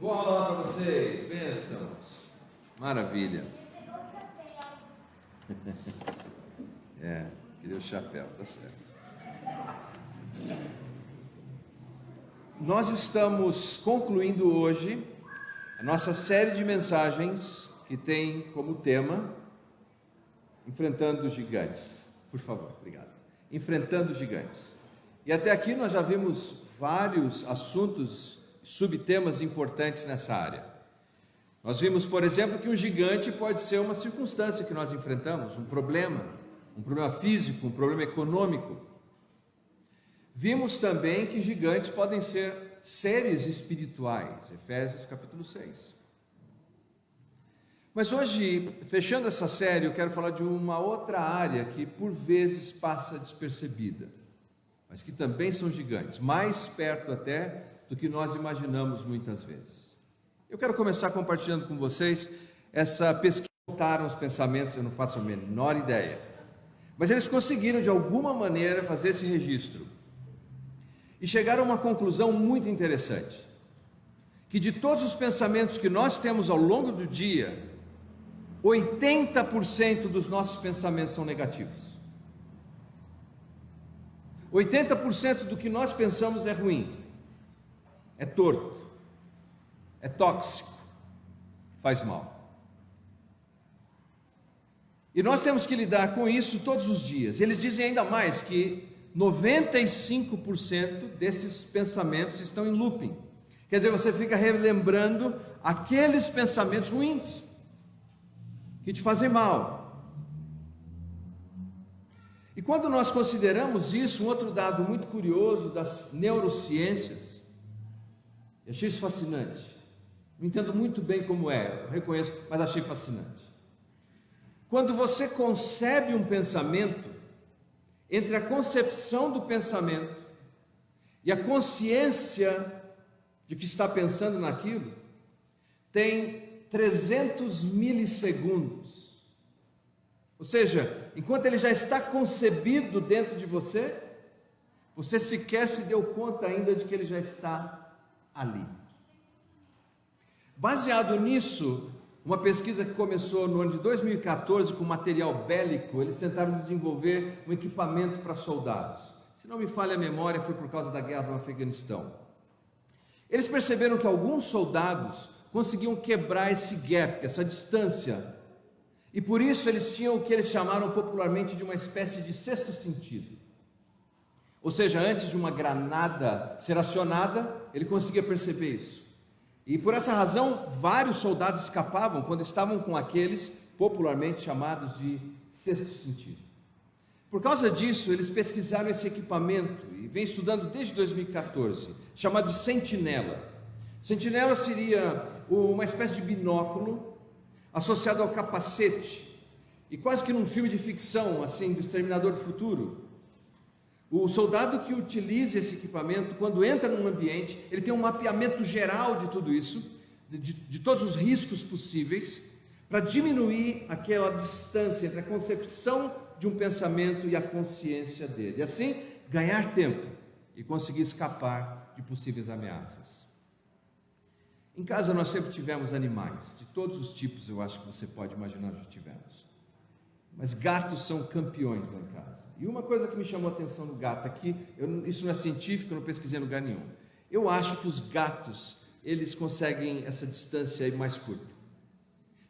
Boa aula para vocês, bênçãos. Maravilha. Queria o chapéu, tá certo. Nós estamos concluindo hoje a nossa série de mensagens que tem como tema Enfrentando os Gigantes. Por favor, obrigado. Enfrentando os Gigantes. E até aqui nós já vimos vários assuntos, subtemas importantes nessa área. Nós vimos, por exemplo, que um gigante pode ser uma circunstância que nós enfrentamos, um problema físico, um problema econômico. Vimos também que gigantes podem ser seres espirituais, Efésios capítulo 6. Mas hoje, fechando essa série, eu quero falar de uma outra área que por vezes passa despercebida, mas que também são gigantes, mais perto até do que nós imaginamos muitas vezes. Eu quero começar compartilhando com vocês essa pesquisa. Voltaram os pensamentos, eu não faço a menor ideia, mas eles conseguiram de alguma maneira fazer esse registro e chegaram a uma conclusão muito interessante, que de todos os pensamentos que nós temos ao longo do dia, 80% dos nossos pensamentos são negativos. 80% do que nós pensamos é ruim, é torto, é tóxico, faz mal. E nós temos que lidar com isso todos os dias. Eles dizem ainda mais que 95% desses pensamentos estão em looping. Quer dizer, você fica relembrando aqueles pensamentos ruins que te fazem mal. E quando nós consideramos isso, um outro dado muito curioso das neurociências, eu achei isso fascinante. Não entendo muito bem como é, eu reconheço, mas achei fascinante. Quando você concebe um pensamento, entre a concepção do pensamento e a consciência de que está pensando naquilo, tem 300 milissegundos. Ou seja, enquanto ele já está concebido dentro de você, você sequer se deu conta ainda de que ele já está ali. Baseado nisso, uma pesquisa que começou no ano de 2014 com material bélico, eles tentaram desenvolver um equipamento para soldados. Se não me falha a memória, foi por causa da guerra do Afeganistão. Eles perceberam que alguns soldados conseguiam quebrar esse gap, essa distância, e por isso eles tinham o que eles chamaram popularmente de uma espécie de sexto sentido. Ou seja, antes de uma granada ser acionada, ele conseguia perceber isso. E por essa razão, vários soldados escapavam quando estavam com aqueles popularmente chamados de sexto sentido. Por causa disso, eles pesquisaram esse equipamento e vem estudando desde 2014, chamado de sentinela. Sentinela seria uma espécie de binóculo associado ao capacete, e quase que num filme de ficção, assim, do Exterminador do Futuro. O soldado que utiliza esse equipamento, quando entra num ambiente, ele tem um mapeamento geral de tudo isso, de todos os riscos possíveis, para diminuir aquela distância entre a concepção de um pensamento e a consciência dele. E assim, ganhar tempo e conseguir escapar de possíveis ameaças. Em casa nós sempre tivemos animais, de todos os tipos, eu acho que você pode imaginar já tivemos. Mas gatos são campeões lá em casa. E uma coisa que me chamou a atenção do gato aqui, isso não é científico, eu não pesquisei em lugar nenhum. Eu acho que os gatos, eles conseguem essa distância aí mais curta.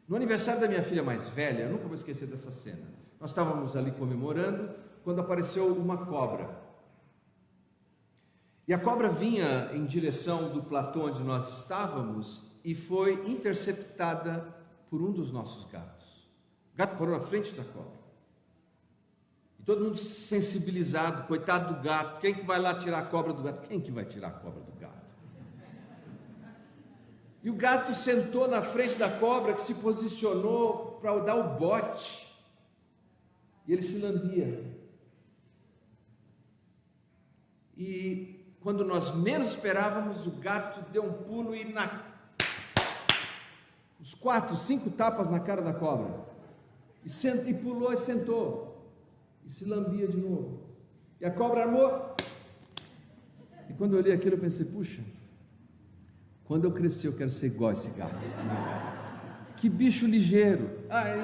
No aniversário da minha filha mais velha, eu nunca vou esquecer dessa cena. Nós estávamos ali comemorando, quando apareceu uma cobra. E a cobra vinha em direção do platô onde nós estávamos e foi interceptada por um dos nossos gatos. O gato parou na frente da cobra. E todo mundo sensibilizado, coitado do gato. Quem que vai lá tirar a cobra do gato? Quem que vai tirar a cobra do gato? E o gato sentou na frente da cobra, que se posicionou para dar o bote. E ele se lambia. E quando nós menos esperávamos, o gato deu um pulo e uns 4, 5 tapas na cara da cobra. E pulou e sentou. E se lambia de novo. E a cobra armou. E quando eu olhei aquilo, eu pensei, puxa, Quando eu crescer, eu quero ser igual a esse gato. Que bicho ligeiro.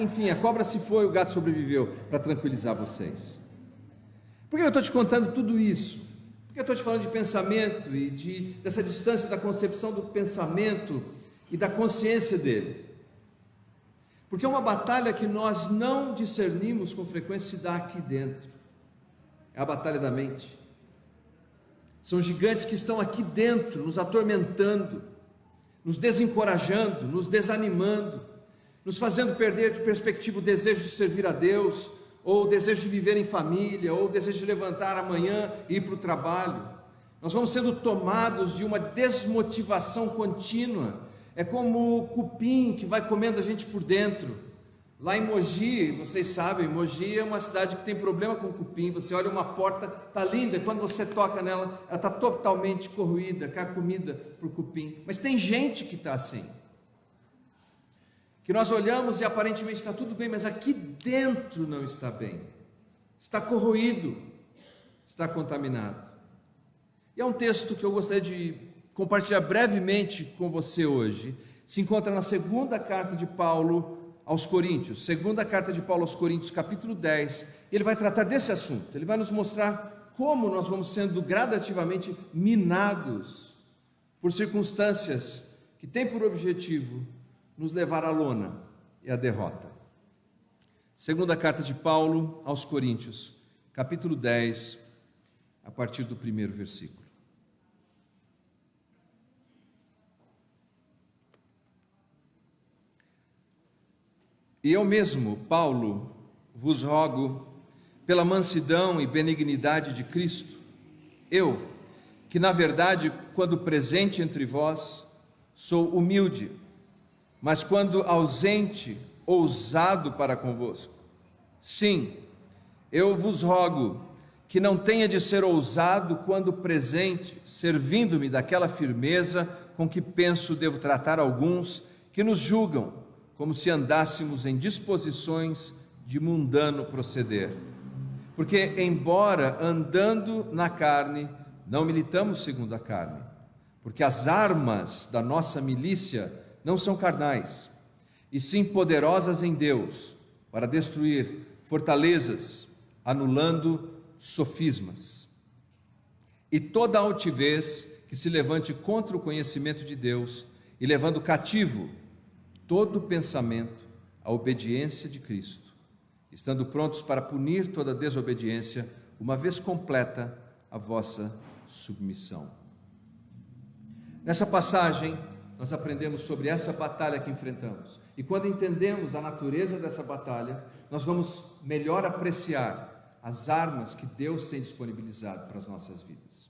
Enfim, a cobra se foi, o gato sobreviveu, para tranquilizar vocês. Por que eu estou te contando tudo isso? Por que eu estou te falando de pensamento e dessa distância da concepção do pensamento e da consciência dele? Porque é uma batalha que nós não discernimos com frequência se dá aqui dentro. É a batalha da mente. São gigantes que estão aqui dentro, nos atormentando, nos desencorajando, nos desanimando, nos fazendo perder de perspectiva o desejo de servir a Deus, ou o desejo de viver em família, ou o desejo de levantar amanhã e ir para o trabalho. Nós vamos sendo tomados de uma desmotivação contínua. É como o cupim que vai comendo a gente por dentro. Lá em Mogi, vocês sabem, Mogi é uma cidade que tem problema com cupim. Você olha uma porta, está linda, quando você toca nela, ela está totalmente corroída, carcomida por cupim. Mas tem gente que está assim, que nós olhamos e aparentemente está tudo bem, mas aqui dentro não está bem, está corroído, está contaminado. E é um texto que eu gostaria de compartilhar brevemente com você hoje. Se encontra na segunda carta de Paulo aos Coríntios, segunda carta de Paulo aos Coríntios, capítulo 10, ele vai tratar desse assunto, ele vai nos mostrar como nós vamos sendo gradativamente minados por circunstâncias que têm por objetivo nos levar à lona e à derrota. Segunda carta de Paulo aos Coríntios, capítulo 10, a partir do primeiro versículo. E eu mesmo, Paulo, vos rogo, pela mansidão e benignidade de Cristo, eu, que na verdade, quando presente entre vós, sou humilde, mas quando ausente, ousado para convosco. Sim, eu vos rogo que não tenha de ser ousado quando presente, servindo-me daquela firmeza com que penso devo tratar alguns que nos julgam, como se andássemos em disposições de mundano proceder. Porque, embora andando na carne, não militamos segundo a carne, porque as armas da nossa milícia não são carnais, e sim poderosas em Deus, para destruir fortalezas, anulando sofismas, e toda altivez que se levante contra o conhecimento de Deus, e levando cativo todo pensamento à obediência de Cristo, estando prontos para punir toda desobediência, uma vez completa a vossa submissão. Nessa passagem, nós aprendemos sobre essa batalha que enfrentamos, e quando entendemos a natureza dessa batalha, nós vamos melhor apreciar as armas que Deus tem disponibilizado para as nossas vidas.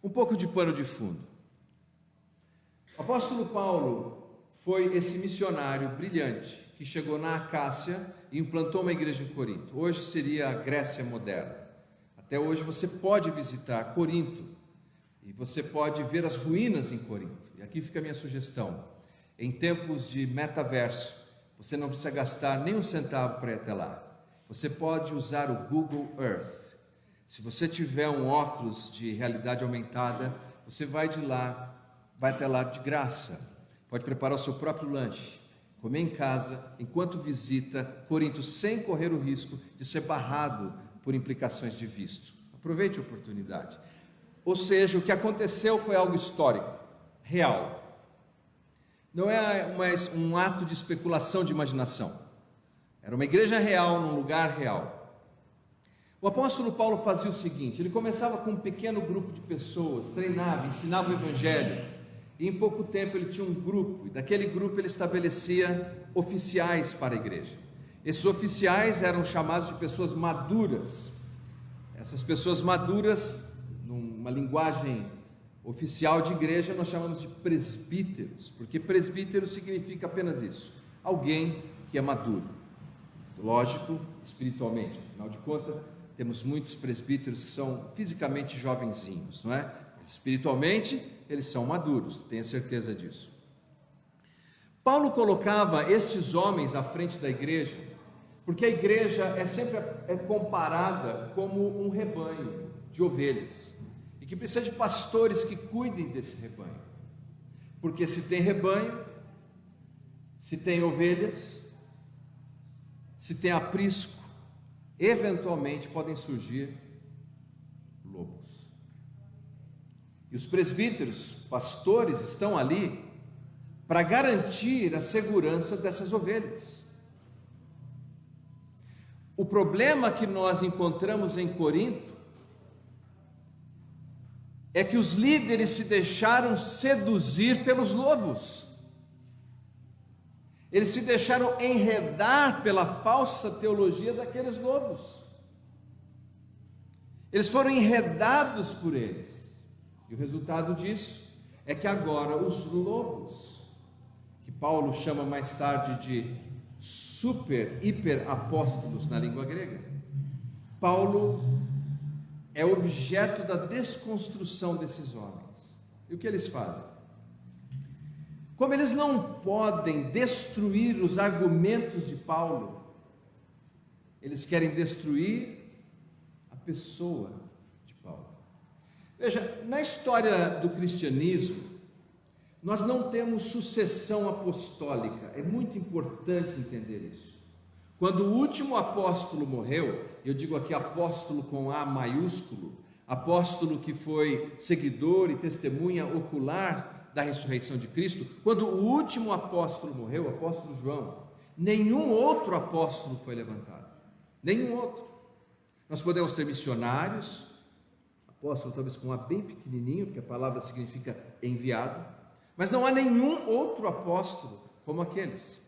Um pouco de pano de fundo. O apóstolo Paulo foi esse missionário brilhante que chegou na Acácia e implantou uma igreja em Corinto. Hoje seria a Grécia moderna. Até hoje você pode visitar Corinto e você pode ver as ruínas em Corinto. E aqui fica a minha sugestão: em tempos de metaverso, você não precisa gastar nem um centavo para ir até lá. Você pode usar o Google Earth. Se você tiver um óculos de realidade aumentada, você vai até lá de graça. Pode preparar o seu próprio lanche, comer em casa, enquanto visita Corinto, sem correr o risco de ser barrado por implicações de visto. Aproveite a oportunidade. Ou seja, o que aconteceu foi algo histórico, real. Não é mais um ato de especulação de imaginação. Era uma igreja real, num lugar real. O apóstolo Paulo fazia o seguinte: ele começava com um pequeno grupo de pessoas, treinava, ensinava o evangelho, e em pouco tempo ele tinha um grupo, e daquele grupo ele estabelecia oficiais para a igreja. Esses oficiais eram chamados de pessoas maduras. Essas pessoas maduras, numa linguagem oficial de igreja, nós chamamos de presbíteros, porque presbítero significa apenas isso: alguém que é maduro. Lógico, espiritualmente, afinal de contas, temos muitos presbíteros que são fisicamente jovenzinhos, não é? Espiritualmente, eles são maduros, tenha certeza disso. Paulo colocava estes homens à frente da igreja, porque a igreja é sempre comparada como um rebanho de ovelhas, e que precisa de pastores que cuidem desse rebanho. Porque se tem rebanho, se tem ovelhas, se tem aprisco, eventualmente podem surgir lobos. E os presbíteros, pastores, estão ali para garantir a segurança dessas ovelhas. O problema que nós encontramos em Corinto é que os líderes se deixaram seduzir pelos lobos. Eles se deixaram enredar pela falsa teologia daqueles lobos. Eles foram enredados por eles. E o resultado disso é que agora os lobos, que Paulo chama mais tarde de hiper apóstolos na língua grega, Paulo é objeto da desconstrução desses homens. E o que eles fazem? Como eles não podem destruir os argumentos de Paulo, eles querem destruir a pessoa de Paulo. Veja, na história do cristianismo, nós não temos sucessão apostólica. É muito importante entender isso. Quando o último apóstolo morreu, eu digo aqui apóstolo com A maiúsculo, apóstolo que foi seguidor e testemunha ocular da ressurreição de Cristo, quando o último apóstolo morreu, o apóstolo João, nenhum outro apóstolo foi levantado, nenhum outro. Nós podemos ter missionários, apóstolo talvez com A bem pequenininho, porque a palavra significa enviado, mas não há nenhum outro apóstolo como aqueles,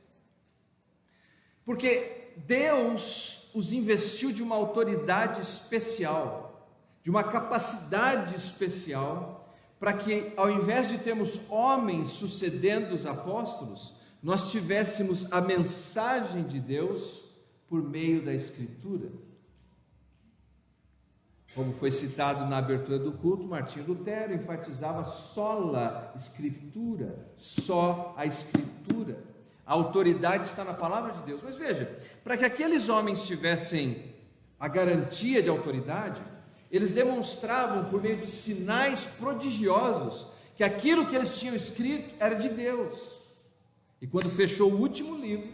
porque Deus os investiu de uma autoridade especial, de uma capacidade especial, para que ao invés de termos homens sucedendo os apóstolos, nós tivéssemos a mensagem de Deus por meio da Escritura. Como foi citado na abertura do culto, Martinho Lutero enfatizava sola Escritura, só a Escritura. A autoridade está na palavra de Deus. Mas veja, para que aqueles homens tivessem a garantia de autoridade, eles demonstravam por meio de sinais prodigiosos que aquilo que eles tinham escrito era de Deus. E quando fechou o último livro,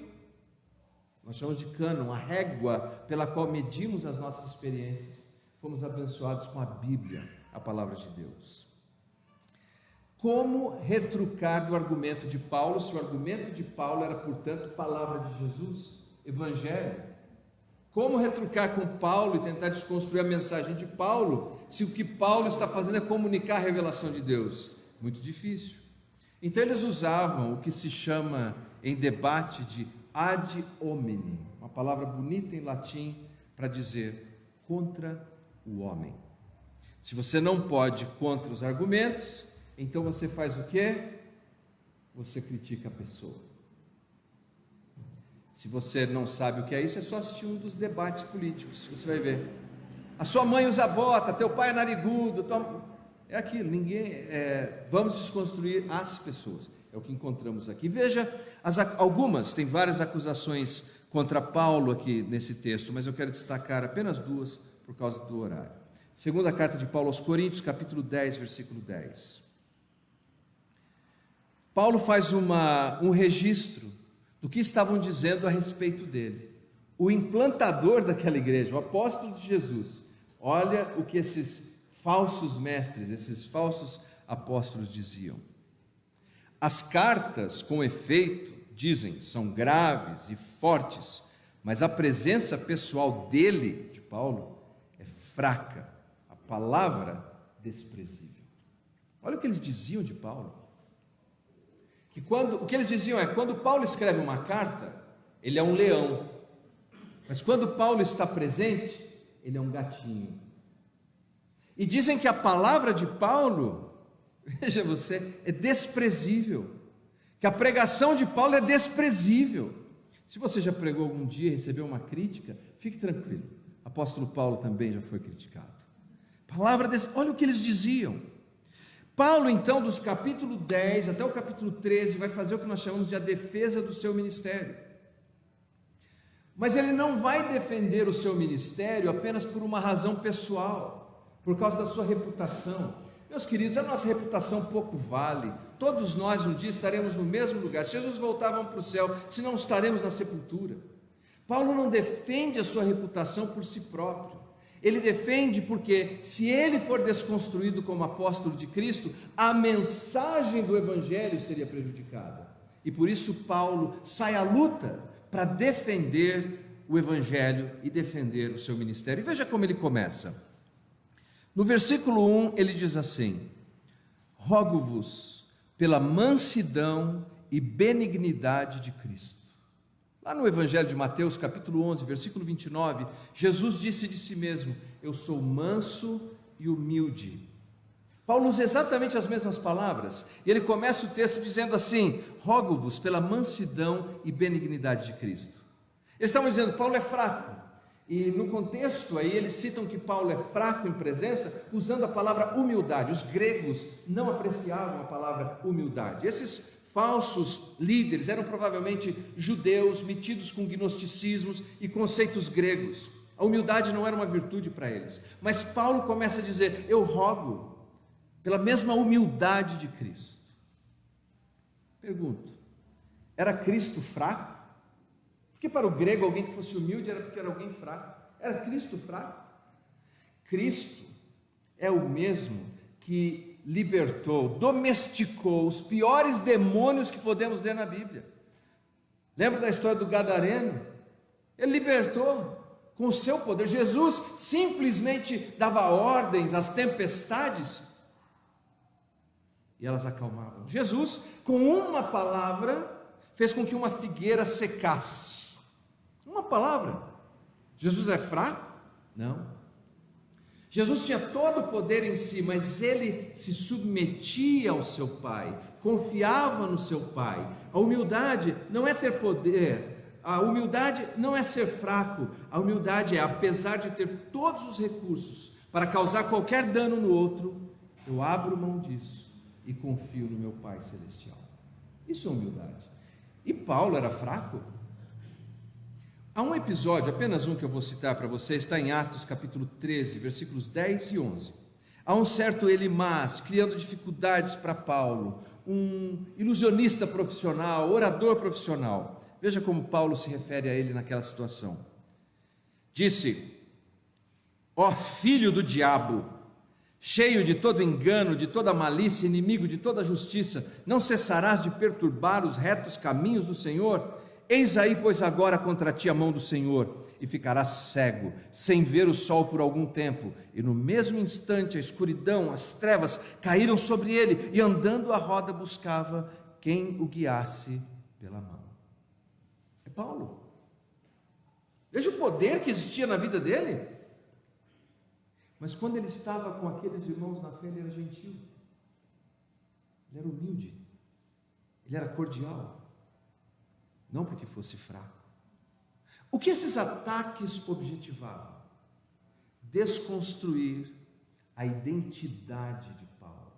nós chamamos de cânon, a régua pela qual medimos as nossas experiências, fomos abençoados com a Bíblia, a palavra de Deus. Como retrucar do argumento de Paulo, se o argumento de Paulo era, portanto, palavra de Jesus, evangelho? Como retrucar com Paulo e tentar desconstruir a mensagem de Paulo, se o que Paulo está fazendo é comunicar a revelação de Deus? Muito difícil. Então eles usavam o que se chama em debate de ad hominem, uma palavra bonita em latim para dizer contra o homem. Se você não pode contra os argumentos, então você faz o quê? Você critica a pessoa. Se você não sabe o que é isso, é só assistir um dos debates políticos, você vai ver. A sua mãe usa bota, teu pai é narigudo, é aquilo, vamos desconstruir as pessoas, é o que encontramos aqui. Veja, tem várias acusações contra Paulo aqui nesse texto, mas eu quero destacar apenas duas por causa do horário. Segunda carta de Paulo aos Coríntios, capítulo 10, versículo 10. Paulo faz um registro do que estavam dizendo a respeito dele. O implantador daquela igreja, o apóstolo de Jesus, olha o que esses falsos mestres, esses falsos apóstolos diziam. As cartas, com efeito, dizem, são graves e fortes, mas a presença pessoal dele, de Paulo, é fraca, a palavra desprezível. Olha o que eles diziam de Paulo. O que eles diziam é, quando Paulo escreve uma carta, ele é um leão, mas quando Paulo está presente, ele é um gatinho. E dizem que a palavra de Paulo, veja você, é desprezível, que a pregação de Paulo é desprezível. Se você já pregou algum dia e recebeu uma crítica, fique tranquilo, apóstolo Paulo também já foi criticado. Olha o que eles diziam. Paulo, então, dos capítulo 10 até o capítulo 13, vai fazer o que nós chamamos de a defesa do seu ministério. Mas ele não vai defender o seu ministério apenas por uma razão pessoal, por causa da sua reputação. Meus queridos, a nossa reputação pouco vale. Todos nós um dia estaremos no mesmo lugar. Se Jesus voltar, vamos para o céu, se não estaremos na sepultura. Paulo não defende a sua reputação por si próprio. Ele defende porque, se ele for desconstruído como apóstolo de Cristo, a mensagem do Evangelho seria prejudicada. E por isso Paulo sai à luta para defender o Evangelho e defender o seu ministério. E veja como ele começa. No versículo 1 ele diz assim: rogo-vos pela mansidão e benignidade de Cristo. Lá no Evangelho de Mateus, capítulo 11, versículo 29, Jesus disse de si mesmo: eu sou manso e humilde. Paulo usa exatamente as mesmas palavras, e ele começa o texto dizendo assim: rogo-vos pela mansidão e benignidade de Cristo. Eles estavam dizendo, Paulo é fraco, e no contexto aí eles citam que Paulo é fraco em presença, usando a palavra humildade. Os gregos não apreciavam a palavra humildade. Esses falsos líderes eram provavelmente judeus, metidos com gnosticismos e conceitos gregos. A humildade não era uma virtude para eles, mas Paulo começa a dizer: eu rogo pela mesma humildade de Cristo. Pergunto, era Cristo fraco? Porque para o grego alguém que fosse humilde era porque era alguém fraco. Era Cristo fraco? Cristo é o mesmo que libertou, domesticou os piores demônios que podemos ler na Bíblia. Lembra da história do Gadareno? Ele libertou com o seu poder. Jesus simplesmente dava ordens às tempestades e elas acalmavam. Jesus, com uma palavra, fez com que uma figueira secasse. Uma palavra. Jesus é fraco? Não. Jesus tinha todo o poder em si, mas ele se submetia ao seu Pai, confiava no seu Pai. A humildade não é ter poder, a humildade não é ser fraco, a humildade é, apesar de ter todos os recursos para causar qualquer dano no outro, eu abro mão disso e confio no meu Pai Celestial. Isso é humildade. E Paulo era fraco? Há um episódio, apenas um que eu vou citar para vocês, está em Atos capítulo 13, versículos 10 e 11. Há um certo Elimas criando dificuldades para Paulo, um ilusionista profissional, orador profissional. Veja como Paulo se refere a ele naquela situação. Disse: ó filho do diabo, cheio de todo engano, de toda malícia, inimigo de toda justiça, não cessarás de perturbar os retos caminhos do Senhor? Eis aí, pois, agora contra ti a mão do Senhor, e ficarás cego, sem ver o sol por algum tempo. E no mesmo instante a escuridão, as trevas caíram sobre ele, e andando à roda buscava quem o guiasse pela mão. É Paulo. Veja o poder que existia na vida dele. Mas quando ele estava com aqueles irmãos na fé, ele era gentil, ele era humilde, ele era cordial. Não porque fosse fraco. O que esses ataques objetivavam? Desconstruir a identidade de Paulo.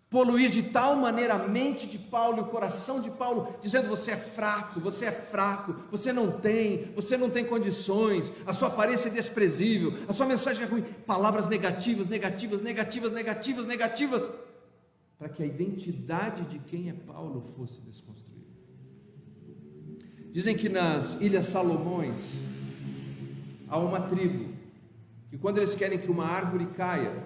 Poluir de tal maneira a mente de Paulo e o coração de Paulo, dizendo: você é fraco, você não tem condições, a sua aparência é desprezível, a sua mensagem é ruim. Palavras negativas, para que a identidade de quem é Paulo fosse desconstruída. Dizem que nas Ilhas Salomões há uma tribo que, quando eles querem que uma árvore caia,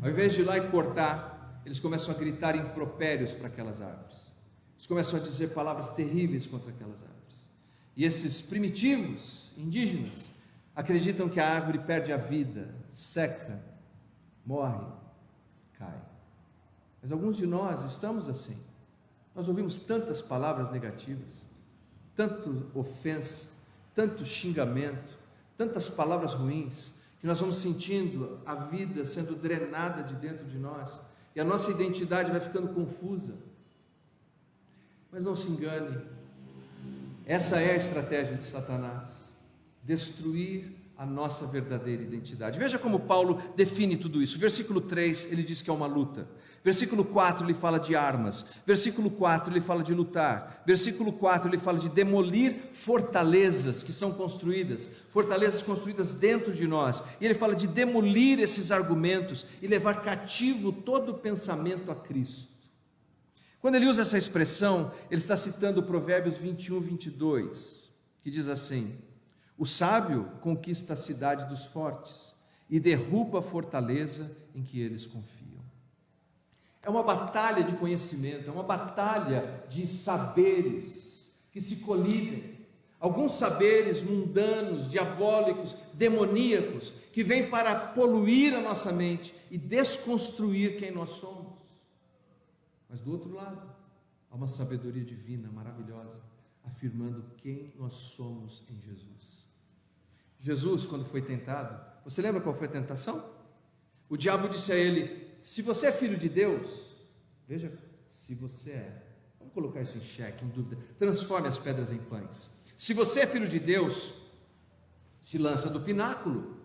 ao invés de ir lá e cortar, eles começam a gritar impropérios para aquelas árvores. Eles começam a dizer palavras terríveis contra aquelas árvores. E esses primitivos indígenas acreditam que a árvore perde a vida, seca, morre, cai. Mas alguns de nós estamos assim. Nós ouvimos tantas palavras negativas, tanta ofensa, tanto xingamento, tantas palavras ruins, que nós vamos sentindo a vida sendo drenada de dentro de nós, e a nossa identidade vai ficando confusa. Mas não se engane, essa é a estratégia de Satanás: destruir a nossa verdadeira identidade. Veja como Paulo define tudo isso. Versículo 3, ele diz que é uma luta. Versículo 4, ele fala de armas. Versículo 4, ele fala de lutar. Versículo 4, ele fala de demolir fortalezas que são construídas, fortalezas construídas dentro de nós. E ele fala de demolir esses argumentos e levar cativo todo o pensamento a Cristo. Quando ele usa essa expressão, ele está citando Provérbios 21, 22, que diz assim: o sábio conquista a cidade dos fortes e derruba a fortaleza em que eles confiam. É uma batalha de conhecimento, é uma batalha de saberes que se colidem. Alguns saberes mundanos, diabólicos, demoníacos, que vêm para poluir a nossa mente e desconstruir quem nós somos. Mas do outro lado, há uma sabedoria divina maravilhosa, afirmando quem nós somos em Jesus. Jesus, quando foi tentado, você lembra qual foi a tentação? O diabo disse a ele: se você é filho de Deus, veja, se você é, vamos colocar isso em xeque, em dúvida, transforme as pedras em pães. Se você é filho de Deus, se lança do pináculo.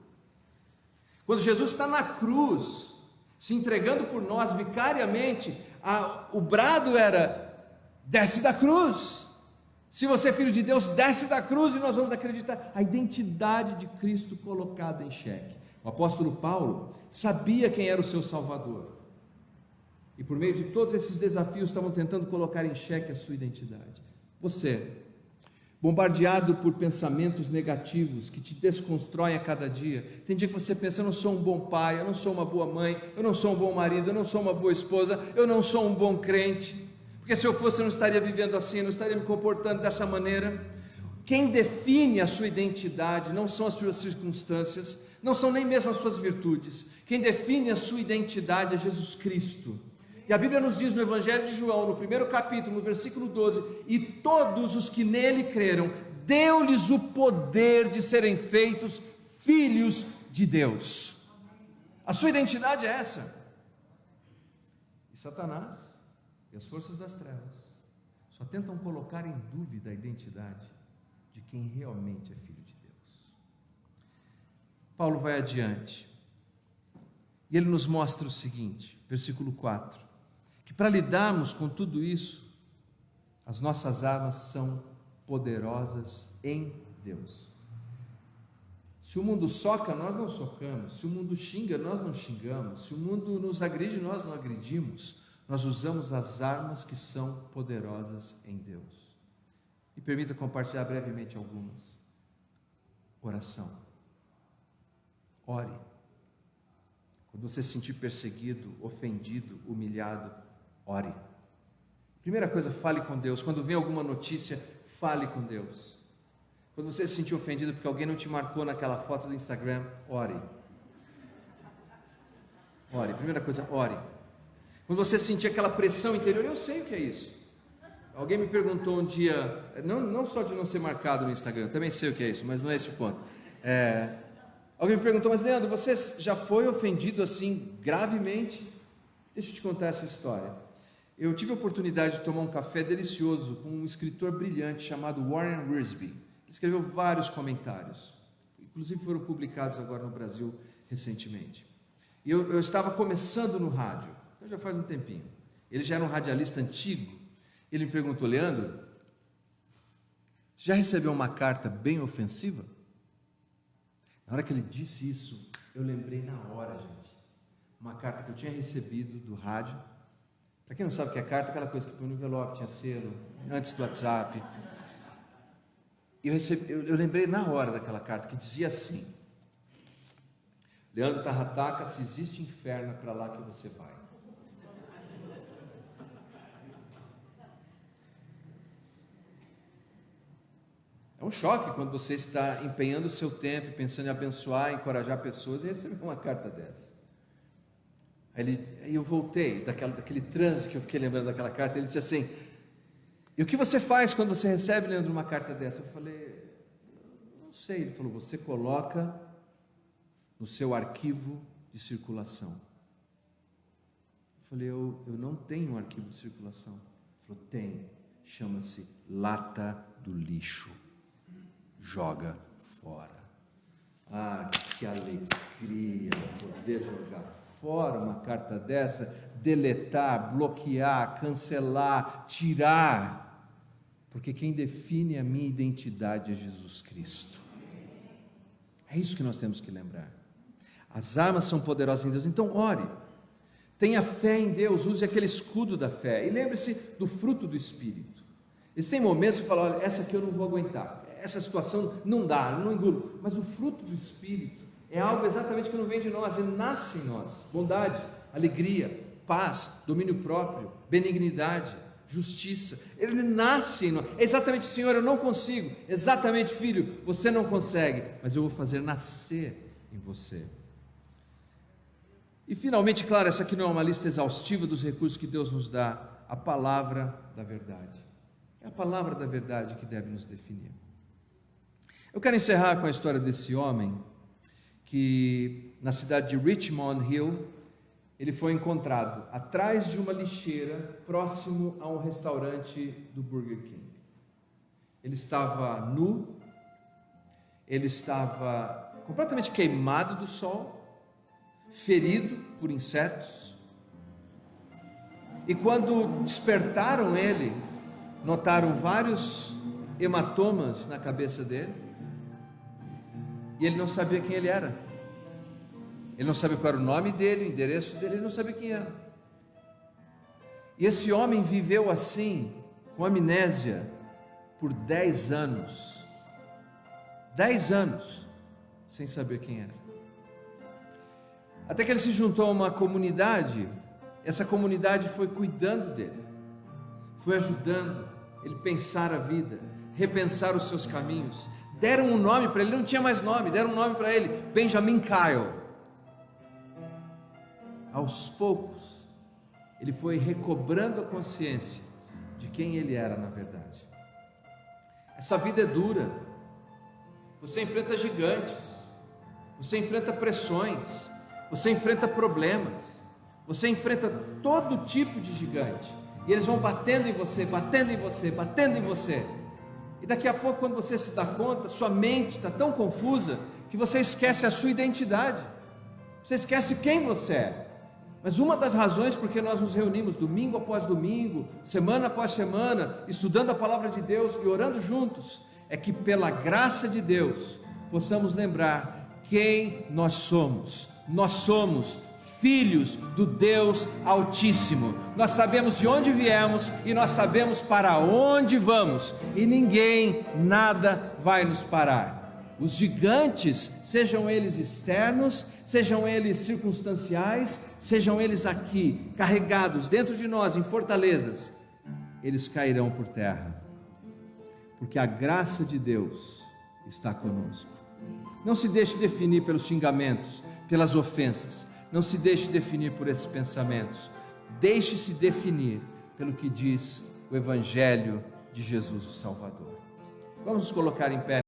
Quando Jesus está na cruz, se entregando por nós vicariamente, o brado era: desce da cruz. Se você é filho de Deus, desce da cruz, e nós vamos acreditar. A identidade de Cristo colocada em xeque. O apóstolo Paulo sabia quem era o seu Salvador, e por meio de todos esses desafios estavam tentando colocar em xeque a sua identidade. Você, bombardeado por pensamentos negativos que te desconstroem a cada dia, tem dia que você pensa: eu não sou um bom pai, eu não sou uma boa mãe, eu não sou um bom marido, eu não sou uma boa esposa, eu não sou um bom crente, porque se eu fosse eu não estaria vivendo assim, eu não estaria me comportando dessa maneira. Quem define a sua identidade não são as suas circunstâncias, não são nem mesmo as suas virtudes. Quem define a sua identidade é Jesus Cristo. E a Bíblia nos diz no Evangelho de João, no primeiro capítulo, no versículo 12: e todos os que nele creram, deu-lhes o poder de serem feitos filhos de Deus. A sua identidade é essa. E Satanás e as forças das trevas só tentam colocar em dúvida a identidade de quem realmente é filho de Deus. Paulo vai adiante e ele nos mostra o seguinte, versículo 4, que para lidarmos com tudo isso, as nossas armas são poderosas em Deus. Se o mundo soca, nós não socamos. Se o mundo xinga, nós não xingamos. Se o mundo nos agride, nós não agredimos. Nós usamos as armas que são poderosas em Deus. E permita compartilhar brevemente algumas. Oração. Ore. Quando você se sentir perseguido, ofendido, humilhado, ore. Primeira coisa, fale com Deus. Quando vem alguma notícia, fale com Deus. Quando você se sentir ofendido porque alguém não te marcou naquela foto do Instagram, ore. Ore. Primeira coisa, ore. Quando você sentir aquela pressão interior, eu sei o que é isso. Alguém me perguntou um dia, não só de não ser marcado no Instagram, também sei o que é isso, mas não é esse o ponto. Alguém me perguntou: mas Leandro, você já foi ofendido assim gravemente? Deixa eu te contar essa história. Eu tive a oportunidade de tomar um café delicioso com um escritor brilhante chamado Warren Wiersbe. Ele escreveu vários comentários, inclusive foram publicados agora no Brasil recentemente. E eu estava começando no rádio, já faz um tempinho. Ele já era um radialista antigo. Ele me perguntou: Leandro, você já recebeu uma carta bem ofensiva? Na hora que ele disse isso, eu lembrei na hora, gente, uma carta que eu tinha recebido do rádio. Para quem não sabe o que é carta, aquela coisa que põe no envelope, tinha selo, antes do WhatsApp. Eu lembrei na hora daquela carta que dizia assim: Leandro Tarrataca, se existe inferno, é para lá que você vai. É um choque quando você está empenhando o seu tempo, pensando em abençoar, encorajar pessoas, e receber uma carta dessa. Aí eu voltei daquele transe que eu fiquei lembrando daquela carta. Ele disse assim: e o que você faz quando você recebe, Leandro, uma carta dessa? Eu falei: não sei. Ele falou: você coloca no seu arquivo de circulação. Eu falei: eu não tenho um arquivo de circulação. Ele falou: tem, chama-se lata do lixo, joga fora. Ah, que alegria poder jogar fora uma carta dessa, deletar, bloquear, cancelar, tirar, porque quem define a minha identidade é Jesus Cristo. É isso que nós temos que lembrar. As armas são poderosas em Deus, então ore, tenha fé em Deus, use aquele escudo da fé, e lembre-se do fruto do Espírito. Existem momentos que falam, olha, essa aqui eu não vou aguentar, essa situação não dá, não engulo, mas o fruto do Espírito é algo exatamente que não vem de nós, ele nasce em nós, bondade, alegria, paz, domínio próprio, benignidade, justiça, ele nasce em nós, exatamente, Senhor, eu não consigo, exatamente, filho, você não consegue, mas eu vou fazer nascer em você. E finalmente, claro, essa aqui não é uma lista exaustiva dos recursos que Deus nos dá, a palavra da verdade, é a palavra da verdade que deve nos definir. Eu quero encerrar com a história desse homem, que na cidade de Richmond Hill, ele foi encontrado atrás de uma lixeira, próximo a um restaurante do Burger King. Ele estava nu, ele estava completamente queimado do sol, ferido por insetos, e quando despertaram ele, notaram vários hematomas na cabeça dele, e ele não sabia quem ele era, ele não sabia qual era o nome dele, o endereço dele, ele não sabia quem era. E esse homem viveu assim, com amnésia, por 10 anos, 10 anos, sem saber quem era. Até que ele se juntou a uma comunidade, essa comunidade foi cuidando dele, foi ajudando ele pensar a vida, repensar os seus caminhos, deram um nome para ele, ele não tinha mais nome, deram um nome para ele, Benjamin Kyle. Aos poucos, ele foi recobrando a consciência de quem ele era na verdade. Essa vida é dura, você enfrenta gigantes, você enfrenta pressões, você enfrenta problemas, você enfrenta todo tipo de gigante, e eles vão batendo em você, batendo em você, batendo em você, e daqui a pouco, quando você se dá conta, sua mente está tão confusa, que você esquece a sua identidade, você esquece quem você é. Mas uma das razões porque nós nos reunimos domingo após domingo, semana após semana, estudando a palavra de Deus e orando juntos, é que pela graça de Deus, possamos lembrar quem nós somos. Nós somos filhos do Deus Altíssimo, nós sabemos de onde viemos e nós sabemos para onde vamos, e ninguém, nada vai nos parar. Os gigantes, sejam eles externos, sejam eles circunstanciais, sejam eles aqui, carregados dentro de nós em fortalezas, eles cairão por terra, porque a graça de Deus está conosco. Não se deixe definir pelos xingamentos, pelas ofensas, não se deixe definir por esses pensamentos, deixe-se definir pelo que diz o Evangelho de Jesus o Salvador. Vamos nos colocar em pé.